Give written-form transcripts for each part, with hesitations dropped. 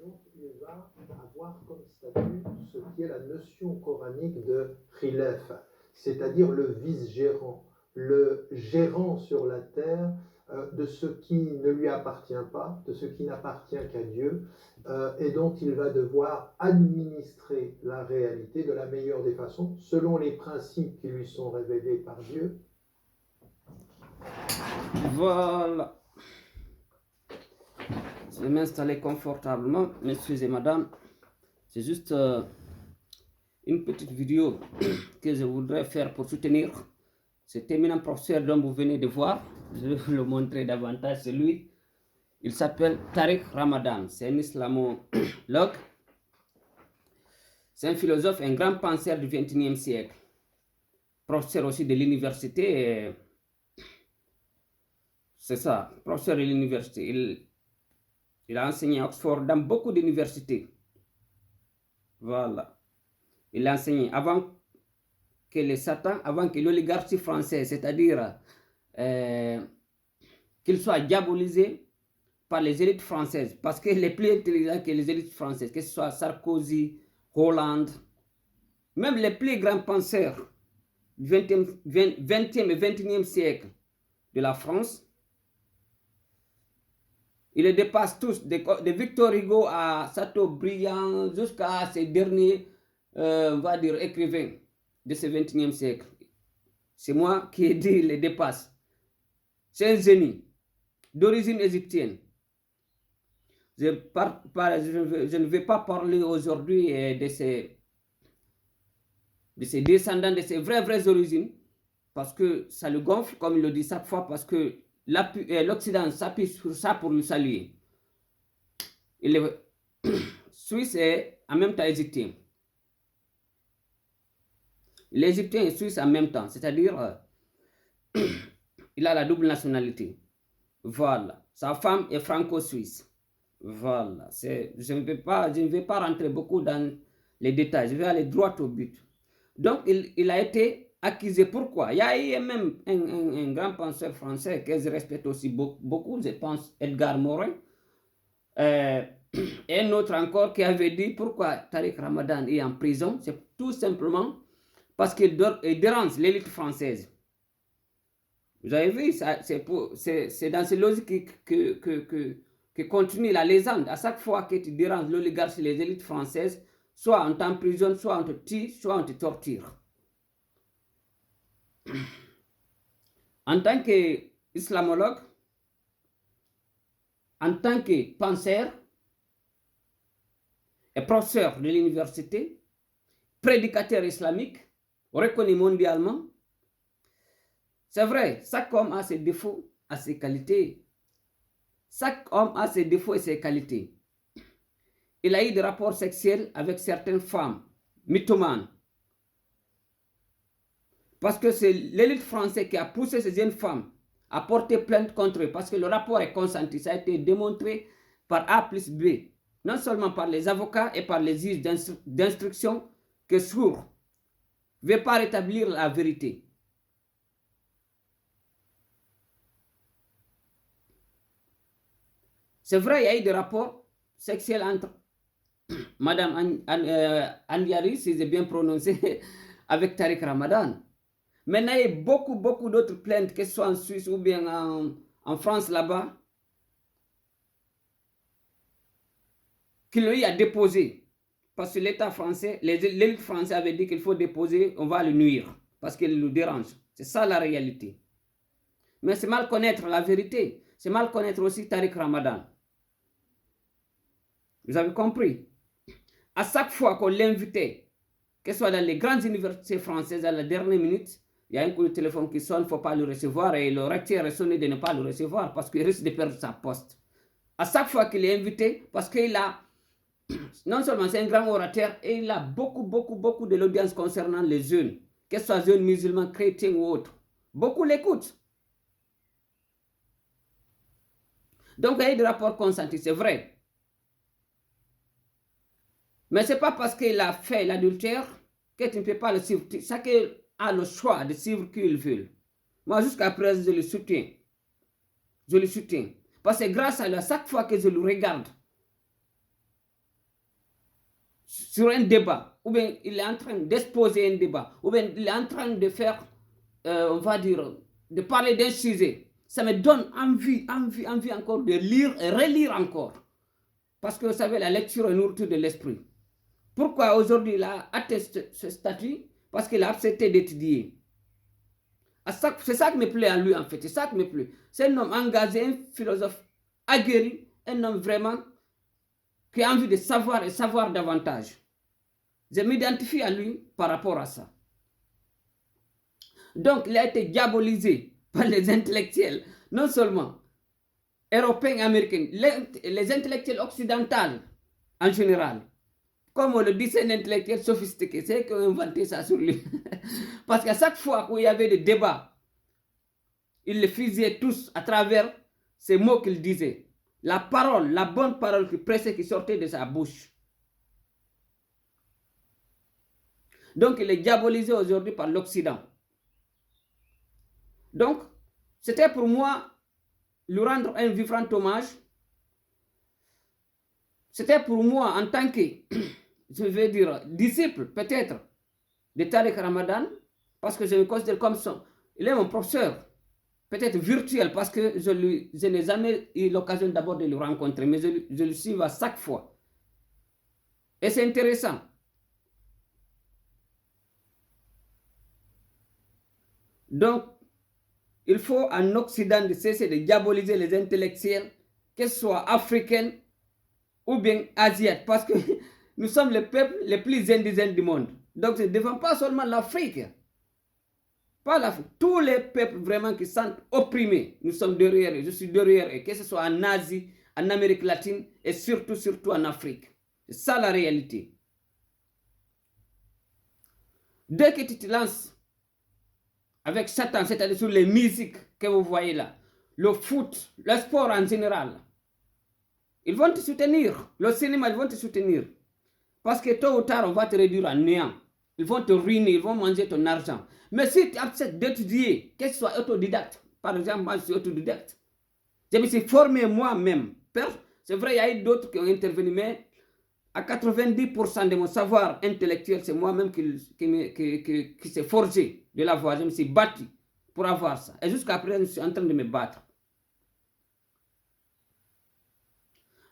Donc, il va avoir comme statut ce qui est la notion coranique de khilaf, c'est-à-dire le vice-gérant, le gérant sur la terre de ce qui ne lui appartient pas, de ce qui n'appartient qu'à Dieu, et dont il va devoir administrer la réalité de la meilleure des façons, selon les principes qui lui sont révélés par Dieu. Voilà. Je vais m'installer confortablement. Messieurs et madame, c'est juste une petite vidéo que je voudrais faire pour soutenir cet éminent professeur dont vous venez de voir. Je vais vous le montrer davantage. C'est lui. Il s'appelle Tariq Ramadan. C'est un islamologue. C'est un philosophe, un grand penseur du XXIe siècle. Professeur aussi de l'université. C'est ça, professeur de l'université. Il a enseigné à Oxford dans beaucoup d'universités. Voilà. Il a enseigné avant que les satans, avant que l'oligarchie française, c'est-à-dire qu'il soit diabolisé par les élites françaises, parce que les plus intelligents que les élites françaises, que ce soit Sarkozy, Hollande, même les plus grands penseurs du 20e et 21e siècle de la France, ils les dépassent tous, de Victor Hugo à Chateaubriand jusqu'à ces derniers, on va dire, écrivains de ce 21e siècle. C'est moi qui ai dit, il les dépasse. C'est un génie d'origine égyptienne. Je ne vais pas parler aujourd'hui de ses descendants, de ses vraies origines, parce que ça le gonfle, comme il le dit chaque fois, parce que l'Occident s'appuie sur ça pour le saluer. Il est suisse et en même temps égyptien. Il est égyptien et suisse en même temps, c'est-à-dire il a la double nationalité. Voilà. Sa femme est franco-suisse. Voilà. Je ne vais pas rentrer beaucoup dans les détails. Je vais aller droit au but. Donc, il a été accusé. Pourquoi? Il y a eu même un grand penseur français que je respecte aussi beaucoup, je pense Edgar Morin. Et un autre encore qui avait dit pourquoi Tariq Ramadan est en prison. C'est tout simplement parce qu'il dérange l'élite française. Vous avez vu, c'est dans ces logiques que continue la légende. À chaque fois que tu déranges l'oligarchie, les élites françaises, soit on t'emprisonne, soit on te tue, soit on te torture. En tant qu'islamologue, en tant que penseur et professeur de l'université, prédicateur islamique, reconnu mondialement, c'est vrai, chaque homme a ses défauts, a ses qualités. Chaque homme a ses défauts et ses qualités. Il a eu des rapports sexuels avec certaines femmes, mythomanes. Parce que c'est l'élite française qui a poussé ces jeunes femmes à porter plainte contre eux. Parce que le rapport est consenti. Ça a été démontré par A plus B. Non seulement par les avocats et par les juges d'instruction que Sour ne veut pas rétablir la vérité. C'est vrai, il y a eu des rapports sexuels entre Madame Andiari, si j'ai bien prononcé, avec Tariq Ramadan. Maintenant, il y a beaucoup d'autres plaintes, que ce soit en Suisse ou bien en France là-bas, qu'il lui a déposé. Parce que l'État français, l'élite française avait dit qu'il faut déposer, on va le nuire, parce qu'il nous dérange. C'est ça la réalité. Mais c'est mal connaître la vérité. C'est mal connaître aussi Tariq Ramadan. Vous avez compris? À chaque fois qu'on l'invitait, que ce soit dans les grandes universités françaises, à la dernière minute, il y a un coup de téléphone qui sonne, il ne faut pas le recevoir, et le recteur est sonné de ne pas le recevoir parce qu'il risque de perdre sa poste. À chaque fois qu'il est invité, parce qu'il a, non seulement c'est un grand orateur, et il a beaucoup de l'audience concernant les jeunes, que ce soit jeunes musulmans, chrétiens ou autres. Beaucoup l'écoutent. Donc il y a des rapports consentis, c'est vrai. Mais ce n'est pas parce qu'il a fait l'adultère que tu ne peux pas le suivre. Chacun a le choix de suivre qui il veut. Moi, jusqu'à présent, je le soutiens. Je le soutiens. Parce que grâce à lui, à chaque fois que je le regarde sur un débat, ou bien il est en train d'exposer un débat, ou bien il est en train de faire, on va dire, de parler d'un sujet, ça me donne envie encore de lire et relire encore. Parce que vous savez, la lecture est nourriture de l'esprit. Pourquoi aujourd'hui il a atteint ce statut? Parce qu'il a accepté d'étudier. C'est ça qui me plaît à lui en fait, c'est ça qui me plaît. C'est un homme engagé, un philosophe aguerri, un homme vraiment qui a envie de savoir et savoir davantage. Je m'identifie à lui par rapport à ça. Donc il a été diabolisé par les intellectuels, non seulement européens, américains, les intellectuels occidentaux en général. Comme on le dit, c'est un intellectuel sophistiqué, c'est qu'on a inventé ça sur lui. Parce qu'à chaque fois qu'il y avait des débats, ils les fusillaient tous à travers ces mots qu'il disait. La parole, la bonne parole qui pressait, qui sortait de sa bouche. Donc il est diabolisé aujourd'hui par l'Occident. Donc, c'était pour moi lui rendre un vibrant hommage. C'était pour moi en tant que, je vais dire, disciple peut-être de Tariq Ramadan, parce que je me considère comme son, il est mon professeur, peut-être virtuel, parce que je n'ai jamais eu l'occasion d'abord de le rencontrer, mais je le suis à chaque fois. Et c'est intéressant. Donc, il faut en Occident de cesser de diaboliser les intellectuels, que ce soit africains ou bien asiates, parce que nous sommes les peuples les plus indigènes du monde. Donc, je ne défends pas seulement l'Afrique, pas l'Afrique, tous les peuples vraiment qui sont opprimés, nous sommes derrière eux, je suis derrière eux, que ce soit en Asie, en Amérique latine et surtout en Afrique. C'est ça la réalité. Dès que tu te lances avec Satan, c'est-à-dire sur les musiques que vous voyez là, le foot, le sport en général, ils vont te soutenir. Le cinéma, ils vont te soutenir. Parce que tôt ou tard, on va te réduire à néant. Ils vont te ruiner, ils vont manger ton argent. Mais si tu acceptes d'étudier, que ce soit autodidacte, par exemple, moi je suis autodidacte, je me suis formé moi-même. C'est vrai, il y a eu d'autres qui ont intervenu, mais à 90% de mon savoir intellectuel, c'est moi-même qui s'est forgé de l'avoir. Je me suis battu pour avoir ça. Et jusqu'à présent, je suis en train de me battre.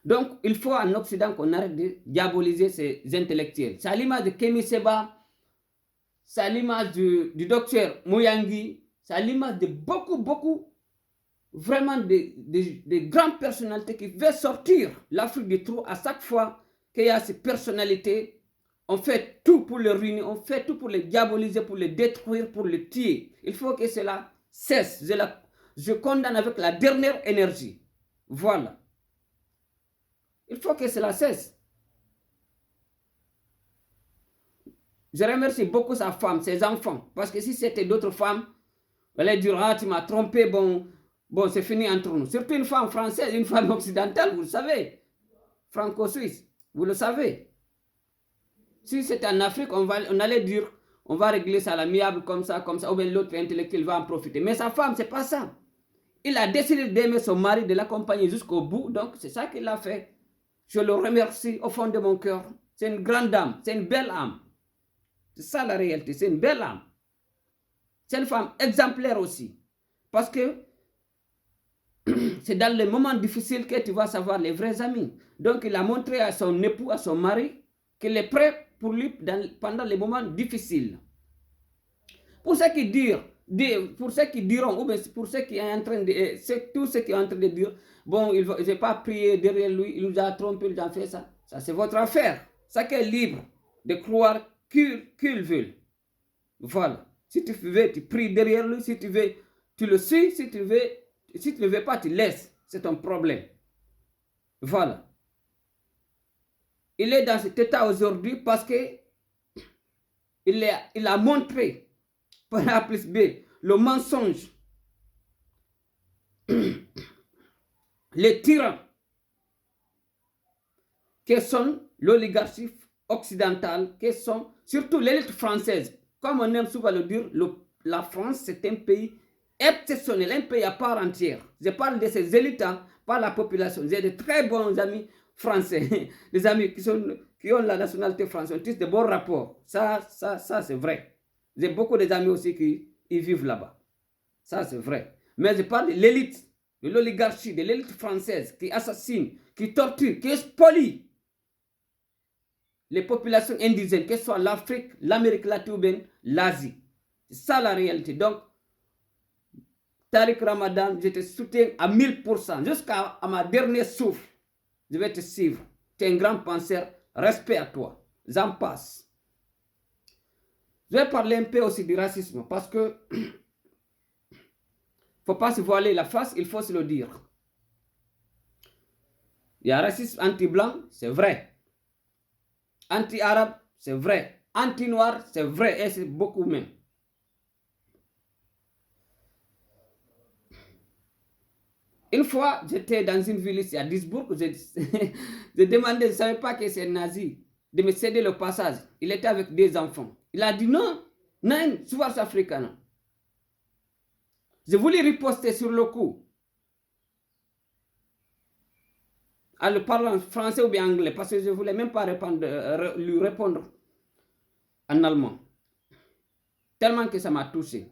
Donc, il faut en Occident qu'on arrête de diaboliser ces intellectuels. C'est à l'image de Kemi Seba, c'est à l'image du docteur Muyangi, c'est à l'image de beaucoup, vraiment de grandes personnalités qui veulent sortir l'Afrique du trou à chaque fois qu'il y a ces personnalités. On fait tout pour les ruiner, on fait tout pour les diaboliser, pour les détruire, pour les tuer. Il faut que cela cesse. Je condamne avec la dernière énergie. Voilà. Il faut que cela cesse. Je remercie beaucoup sa femme, ses enfants. Parce que si c'était d'autres femmes, elle allait dire, ah, tu m'as trompé, bon c'est fini entre nous. Surtout une femme française, une femme occidentale, vous le savez. Franco-suisse, vous le savez. Si c'était en Afrique, on allait dire, on va régler ça à l'amiable comme ça, ou bien l'autre intellectuel va en profiter. Mais sa femme, c'est pas ça. Il a décidé d'aimer son mari, de l'accompagner jusqu'au bout, donc c'est ça qu'il a fait. Je le remercie au fond de mon cœur. C'est une grande âme, c'est une belle âme. C'est ça la réalité, c'est une belle âme. C'est une femme exemplaire aussi. Parce que c'est dans les moments difficiles que tu vas savoir les vrais amis. Donc il a montré à son époux, à son mari, qu'il est prêt pour lui pendant les moments difficiles. Pour ceux qui diront, ou bien pour ceux qui sont en train de, tous ceux qui sont en train de dire, bon, je n'ai pas prié derrière lui, il nous a trompé, il nous a fait ça. Ça, c'est votre affaire. Chacun est libre de croire qu'il veut. Voilà. Si tu veux, tu pries derrière lui. Si tu veux, tu le suis. Si tu ne le veux pas, tu laisses. C'est ton problème. Voilà. Il est dans cet état aujourd'hui parce que il a montré par A plus B le mensonge, les tyrans que sont l'oligarchie occidentale, que sont surtout l'élite française. Comme on aime souvent le dire, la France, c'est un pays exceptionnel, un pays à part entière. Je parle de ces élites, hein, pas la population. J'ai de très bons amis français, des amis qui ont la nationalité française, tous de bons rapports. Ça c'est vrai. J'ai beaucoup d'amis aussi qui vivent là-bas. Ça, c'est vrai. Mais je parle de l'élite, de l'oligarchie, de l'élite française qui assassine, qui torture, qui spolie les populations indigènes, que ce soit l'Afrique, l'Amérique latine ou bien l'Asie. C'est ça la réalité. Donc, Tariq Ramadan, je te soutiens à 1000%, jusqu'à ma dernière souffle. Je vais te suivre. Tu es un grand penseur. Respect à toi. J'en passe. Je vais parler un peu aussi du racisme parce que il ne faut pas se voiler la face, il faut se le dire. Il y a racisme anti-blanc, c'est vrai. Anti-arabe, c'est vrai. Anti-noir, c'est vrai. Et c'est beaucoup même. Une fois, j'étais dans une ville ici à Duisbourg, je demandais, je ne savais pas que c'est un nazi, de me céder le passage. Il était avec des enfants. Il a dit non, non, souvent africain. Je voulais riposter sur le coup. En le parlant français ou bien anglais, parce que je ne voulais même pas lui répondre en allemand. Tellement que ça m'a touché.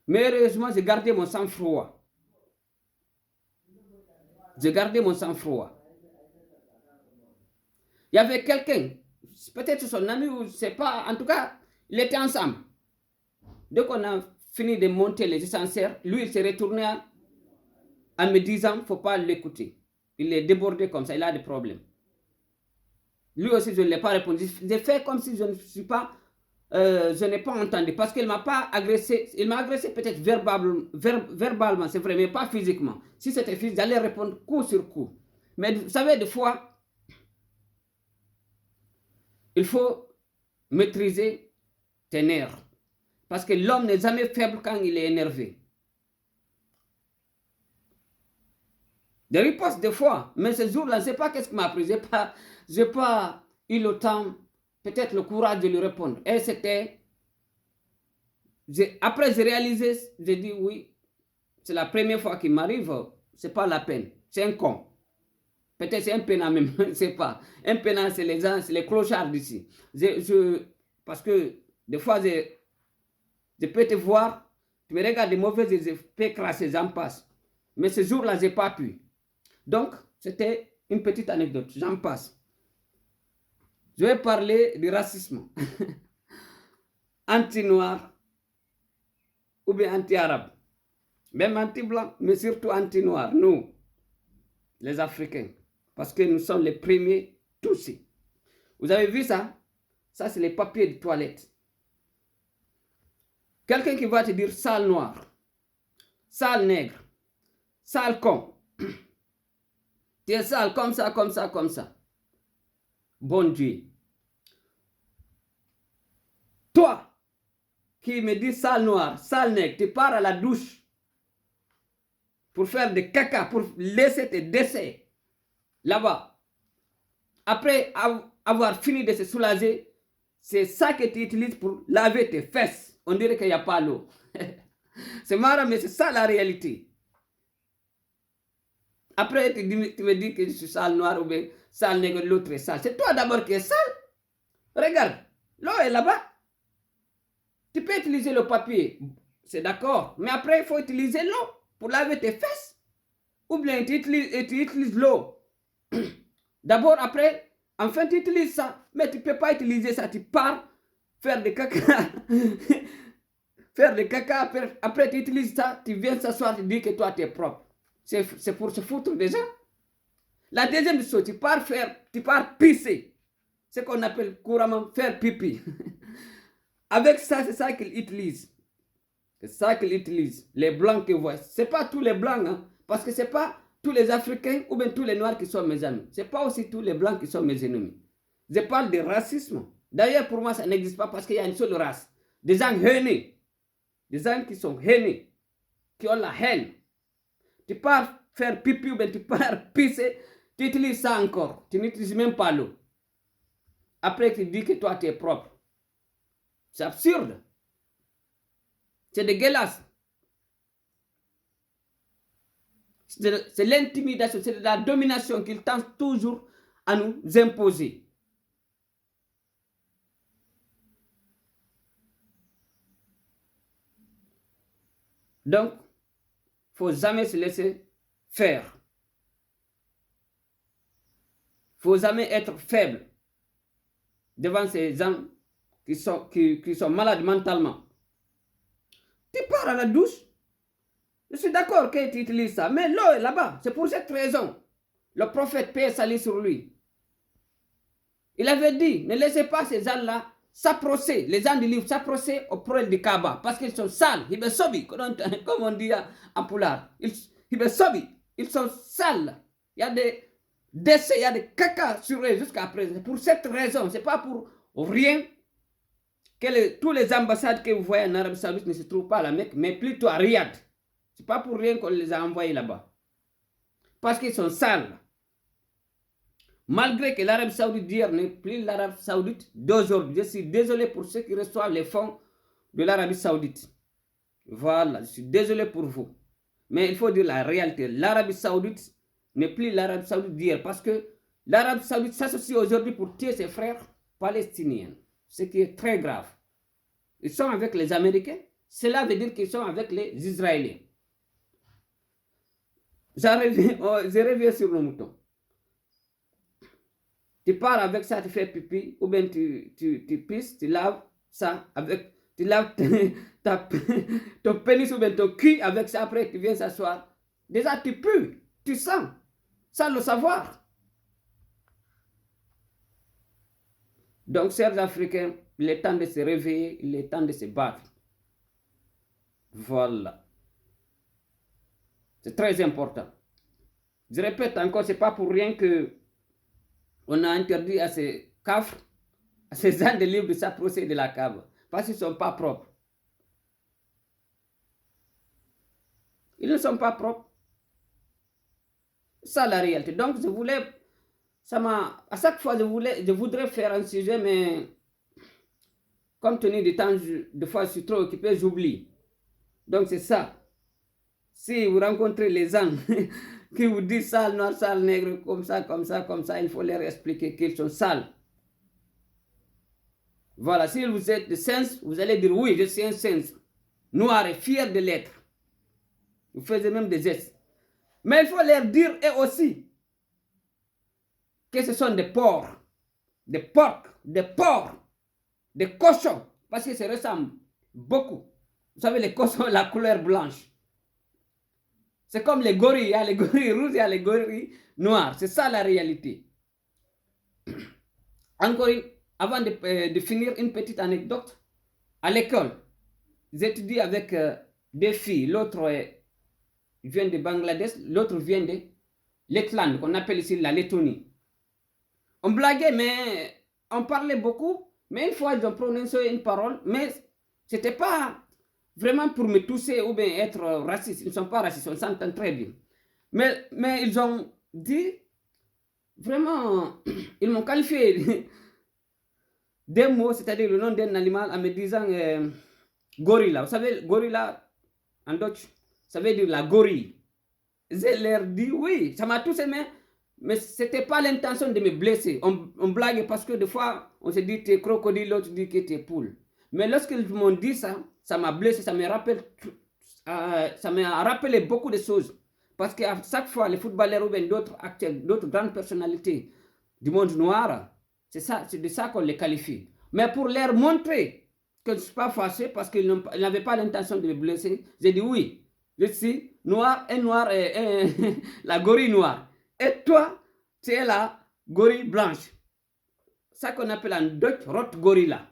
Mais heureusement, j'ai gardé mon sang-froid. J'ai gardé mon sang-froid. Il y avait quelqu'un, peut-être son ami ou je ne sais pas, en tout cas, il était ensemble. Dès qu'on a fini de monter les ascenseurs, lui, il s'est retourné en me disant, il ne faut pas l'écouter. Il est débordé comme ça, il a des problèmes. Lui aussi, je ne l'ai pas répondu. J'ai fait comme si je n'ai pas entendu, parce qu'il ne m'a pas agressé. Il m'a agressé peut-être verbalement, c'est vrai, mais pas physiquement. Si c'était physique, j'allais répondre coup sur coup. Mais vous savez, des fois, il faut maîtriser tes nerfs. Parce que l'homme n'est jamais faible quand il est énervé. Des ripostes des fois, mais ce jour-là, je ne sais pas qu'est-ce qui m'a pris. Je n'ai pas eu le temps, peut-être le courage de lui répondre. Et c'était... Après, j'ai réalisé, j'ai dit oui, c'est la première fois qu'il m'arrive, c'est pas la peine. C'est un con. Peut-être c'est un pénal même, je ne sais pas. Un pénal, c'est les gens, c'est les clochards d'ici. Parce que des fois, je peux te voir, tu me regardes de mauvais yeux, je peux crasser, j'en passe. Mais ce jour-là, je n'ai pas pu. Donc, c'était une petite anecdote, j'en passe. Je vais parler du racisme. Anti-noir ou bien anti-arabe. Même anti-blanc, mais surtout anti-noir, nous, les Africains. Parce que nous sommes les premiers touchés. Vous avez vu ça? Ça, c'est les papiers de toilette. Quelqu'un qui va te dire sale noir, sale nègre, sale con. Tu es sale comme ça, comme ça, comme ça. Bon Dieu. Toi, qui me dis sale noir, sale nègre, tu pars à la douche pour faire des caca, pour laisser tes décès là-bas. Après avoir fini de se soulager, c'est ça que tu utilises pour laver tes fesses. On dirait qu'il n'y a pas l'eau. C'est marrant, mais c'est ça la réalité. Après, tu me dis que je suis sale noir ou bien sale nègre, l'autre est sale. C'est toi d'abord qui es sale. Regarde, l'eau est là-bas. Tu peux utiliser le papier, c'est d'accord. Mais après, il faut utiliser l'eau pour laver tes fesses. Ou bien tu utilises l'eau. D'abord, après, enfin, tu utilises ça. Mais tu ne peux pas utiliser ça. Tu pars faire des caca. Faire des caca. Après, tu utilises ça. Tu viens s'asseoir, tu dis que toi, tu es propre. C'est pour se foutre déjà. La deuxième chose, tu pars pisser. Ce qu'on appelle couramment faire pipi. Avec ça, c'est ça qu'ils utilisent. C'est ça qu'ils utilisent. Les blancs que vous voyez. Ce n'est pas tous les blancs, hein, parce que ce n'est pas tous les Africains ou bien tous les Noirs qui sont mes amis. Ce n'est pas aussi tous les blancs qui sont mes ennemis. Je parle de racisme. D'ailleurs, pour moi, ça n'existe pas parce qu'il y a une seule race. Des gens haineux. Des gens qui sont haineux. Qui ont la haine. Tu pars faire pipi ou bien tu pars pisser. Tu utilises ça encore. Tu n'utilises même pas l'eau. Après, tu dis que toi, tu es propre. C'est absurde. C'est dégueulasse. C'est l'intimidation, c'est la domination qu'ils tentent toujours à nous imposer. Donc, il ne faut jamais se laisser faire. Il ne faut jamais être faible devant ces gens qui sont malades mentalement. Tu pars à la douche. Je suis d'accord que tu utilises ça, mais l'eau est là-bas. C'est pour cette raison. Le prophète, paix et salut sur lui. Il avait dit, ne laissez pas ces gens-là s'approcher, les gens du livre s'approcher auprès du Kaaba, parce qu'ils sont sales. Comme on dit en poulard. Ils sont sales. Il y a des décès, il y a des caca sur eux jusqu'à présent. Pour cette raison, ce n'est pas pour rien que tous les ambassades que vous voyez en Arabie Saoudite ne se trouvent pas à la Mecque, mais plutôt à Riyad. Ce n'est pas pour rien qu'on les a envoyés là-bas. Parce qu'ils sont sales. Malgré que l'Arabie Saoudite d'hier n'est plus l'Arabie Saoudite d'aujourd'hui. Je suis désolé pour ceux qui reçoivent les fonds de l'Arabie Saoudite. Voilà, je suis désolé pour vous. Mais il faut dire la réalité. L'Arabie Saoudite n'est plus l'Arabie Saoudite d'hier. Parce que l'Arabie Saoudite s'associe aujourd'hui pour tuer ses frères palestiniens. Ce qui est très grave. Ils sont avec les Américains. Cela veut dire qu'ils sont avec les Israéliens. Je reviens sur le mouton. Tu pars avec ça, tu fais pipi, ou bien tu pisses, tu laves ça avec, tu laves ton pénis ou bien ton cul avec ça, après tu viens s'asseoir. Déjà tu pues, tu sens, sans le savoir. Donc, chers Africains, il est temps de se réveiller, il est temps de se battre. Voilà. C'est très important. Je répète encore, ce n'est pas pour rien que on a interdit à ces cafres, à ces gens de livres de s'approcher de la cave, parce qu'ils ne sont pas propres. Ils ne sont pas propres. C'est ça la réalité. Donc, je voulais, à chaque fois, je voudrais faire un sujet, mais compte tenu du temps, des fois, je suis trop occupé, j'oublie. Donc, c'est ça. Si vous rencontrez les gens qui vous disent sale, noir, sale, nègre, comme ça, il faut leur expliquer qu'ils sont sales. Voilà, si vous êtes de sens, vous allez dire oui, je suis un sens. Noir et fier de l'être. Vous faites même des gestes. Mais il faut leur dire eux aussi que ce sont des porcs, des porcs, des cochons, parce que ça ressemble beaucoup. Vous savez, les cochons, la couleur blanche. C'est comme les gorilles, il y a les gorilles rouges, il y a les gorilles noirs. C'est ça la réalité. Encore avant de finir, une petite anecdote. À l'école, j'étudie avec deux filles. L'autre vient de Bangladesh, l'autre vient de Lettland, qu'on appelle ici la Lettonie. On blaguait, mais on parlait beaucoup. Mais une fois, ils ont prononcé une parole, mais ce n'était pas vraiment pour me toucher ou bien être raciste. Ils ne sont pas racistes, on s'entend très bien. Mais ils ont dit, vraiment, ils m'ont qualifié des mots, c'est-à-dire le nom d'un animal, en me disant gorilla. Vous savez, gorilla, en Dutch, ça veut dire la gorille. Je leur dis oui, ça m'a touché, mais ce n'était pas l'intention de me blesser. On blague parce que des fois, on se dit tu es crocodile, l'autre dit que tu es poule. Mais lorsqu'ils m'ont dit ça, ça m'a blessé, ça m'a rappelé beaucoup de choses. Parce qu'à chaque fois, les footballeurs ou bien d'autres acteurs, d'autres grandes personnalités du monde noir, c'est de ça qu'on les qualifie. Mais pour leur montrer que je ne suis pas fâché parce qu'ils n'avaient pas l'intention de me blesser, j'ai dit oui, je suis noir, la gorille noire. Et toi, tu es la gorille blanche. Ça qu'on appelle en Dutch, rot gorilla.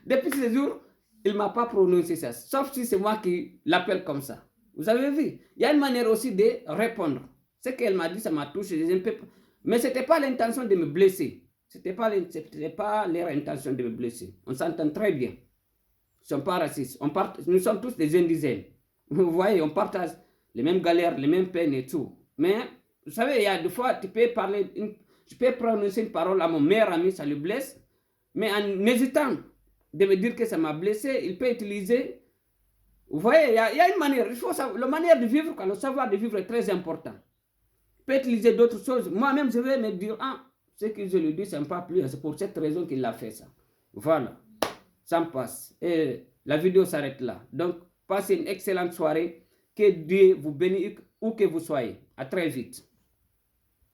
Depuis ce jour, il ne m'a pas prononcé ça, sauf si c'est moi qui l'appelle comme ça. Vous avez vu? Il y a une manière aussi de répondre. Ce qu'elle m'a dit, ça m'a touché. Mais ce n'était pas l'intention de me blesser. Ce n'était pas leur intention de me blesser. On s'entend très bien. Ils ne sont pas racistes. Nous sommes tous des indigènes. Vous voyez, on partage les mêmes galères, les mêmes peines et tout. Mais, vous savez, il y a des fois, je peux prononcer une parole à mon meilleur ami, ça le blesse. Mais en hésitant de me dire que ça m'a blessé, il peut utiliser Vous voyez, il y a une manière, il faut savoir, la manière de vivre, le savoir de vivre est très important. Il peut utiliser d'autres choses. Moi-même, je vais me dire, ah, ce que je lui dis, ça ne me parle plus. C'est pour cette raison qu'il a fait ça. Voilà. Ça me passe. Et la vidéo s'arrête là. Donc, passez une excellente soirée. Que Dieu vous bénisse où que vous soyez. À très vite.